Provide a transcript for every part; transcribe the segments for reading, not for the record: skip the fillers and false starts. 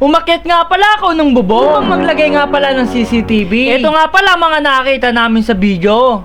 Umakyat nga pala ako ng bubong. Upang maglagay nga pala ng CCTV. Ito nga pala mga nakita namin sa video.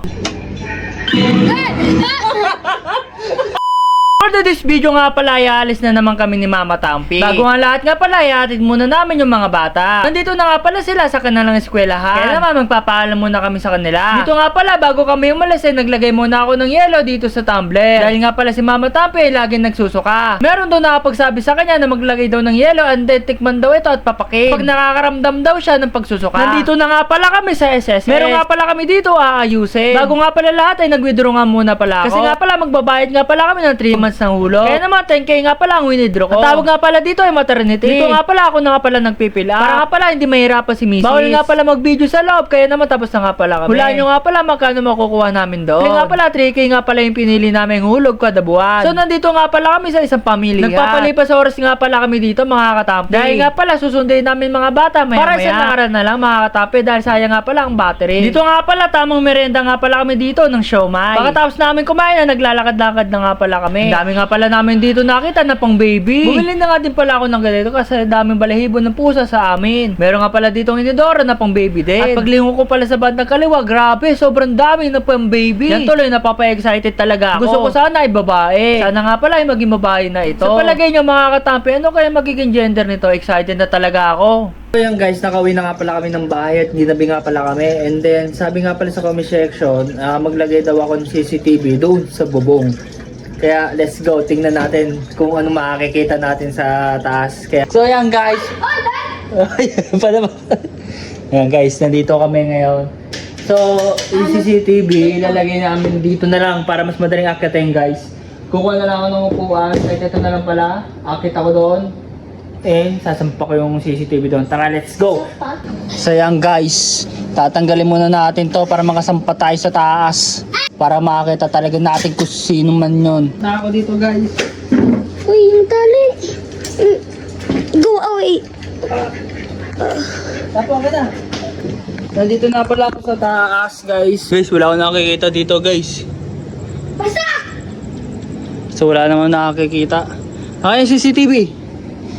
For this video nga pala, ialis na naman kami ni Mama Tampi. Bago nga lahat nga pala, ihatid muna namin yung mga bata. Nandito na nga pala sila sa kanilang eskwelahan. Kaya naman, magpapaalam muna kami sa kanila. Dito nga pala, bago kami umalis, naglagay muna ako ng yelo dito sa tumbler. Dahil nga pala si Mama Tampi, laging nagsusuka. Meron daw nakapagsabi sa kanya na maglagay daw ng yelo and then tikman daw ito at papakin. Pag nakakaramdam daw siya ng pagsusuka. Nandito na nga pala kami sa SSS. Meron nga pala kami dito aayusin. Bago nga pala lahat ay nag-withdraw nga muna pala ako. Kasi nga pala magbabayad nga pala kami ng 3 months ng hulog. Kaya naman 10k nga pala ang withdraw ko. Ang tawag nga pala dito ay maternity. Dito nga pala ako na nga pala nagpipila. Para nga pala hindi mahirapan si Mrs. Bawal nga pala mag-video sa loob. Kaya naman tapos na nga pala kami. Hulaan nyo nga pala magkano makukuha namin doon. Kaya nga pala 3k nga pala yung pinili namin hulog kada buwan. So nandito nga pala kami sa isang pamilya. Nagpapalipas oras nga pala kami dito mga katampi. Dahil nga pala susundin namin mga bata maya para isang nakaraan na lang mga katampi dahil sayang nga pala ang battery. Dito nga pala tamang merenda nga pala kami dito ng siomai. Pagkatapos namin kumain na naglalakad-lakad na nga pala kami. Ang dami nga pala namin dito nakita na pang baby. Bumili na nga din pala ako ng ganito kasi daming balahibo ng pusa sa amin. Meron nga pala ditong inidora na pang baby din. At paglingon ko pala sa bandang kaliwa, grabe, sobrang dami na pang baby. Yan tuloy, napapa-excited talaga ako. Gusto ko sana ay babae. Sana nga pala ay maging babae na ito. Sa palagay nyo mga katampi, ano kaya magiging gender nito? Excited na talaga ako. So yan guys, nakauwi na nga pala kami ng bahay at ginabi nga pala kami. And then, sabi nga pala sa comment section, maglagay daw ako ng CCTV doon sa bubong. Kaya let's go, tingnan natin kung ano makikita natin sa taas. Kaya so yan guys. Ayan guys, nandito kami ngayon. So, yung CCTV ilalagay namin dito na lang para mas madaling akyatin guys. Kukuha na lang ako ng upuan. Kahit ito na lang pala, akit ako doon. And sasampa ko yung CCTV doon. Tara, let's go. So yan guys, tatanggalin muna natin to para makasampa tayo sa taas. Para makakita talaga natin kung sino man yun. Na ako dito guys. Uy, yung tali. Go away. Tapos ka na. Nandito na pala ako sa taas guys. Guys, wala akong nakikita dito guys. Basta! So wala naman nakikita. Okay, yung CCTV.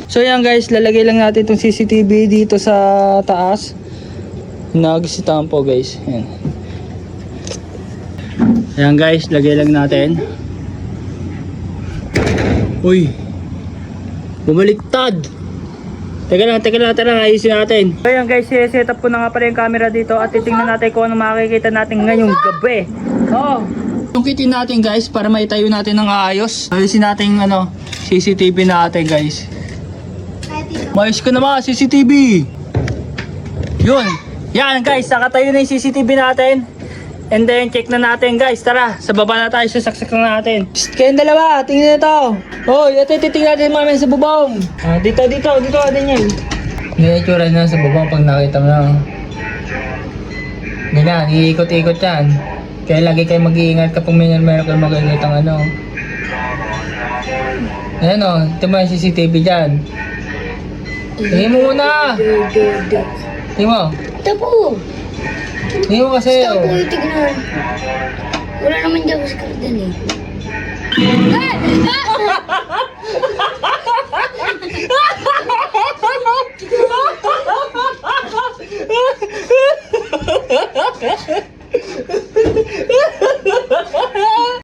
So yan guys, lalagay lang natin itong CCTV dito sa taas. Nagsitahan po guys. Yan. Ayan guys, lagay lang natin. Uy, bumaliktad. Teka lang, tara, ayusin natin. So ayan guys, set up ko na nga pala yung camera dito at titingnan natin kung ano makikita natin ngayong gabi. Oo. Tungkitin natin guys para maitayo natin ng ayos. Ayusin natin ano, CCTV natin guys. Mayos ko naman, CCTV. Yun. Yan guys, nakatayo na yung CCTV natin. And then, check na natin guys. Tara, sa baba na tayo, sasaksak na natin. Psst, kayong dalawa, tingnan ito. Oh, ito titingnan natin mamaya sa bubong. Dito natin yan. Ganyan itsura na sa bubong pag nakita mo na. Ganyan, iikot-ikot yan. Kaya lagi kayo mag-iingat kapag meron kayo mag-iingat ang ano. Ayan o, ito mo yung CCTV dyan. Tingin mo muna. Tingin mo. Tapo. Tingin mo kasi. Tapo yung tignan. Wala naman dyan sa kardan eh.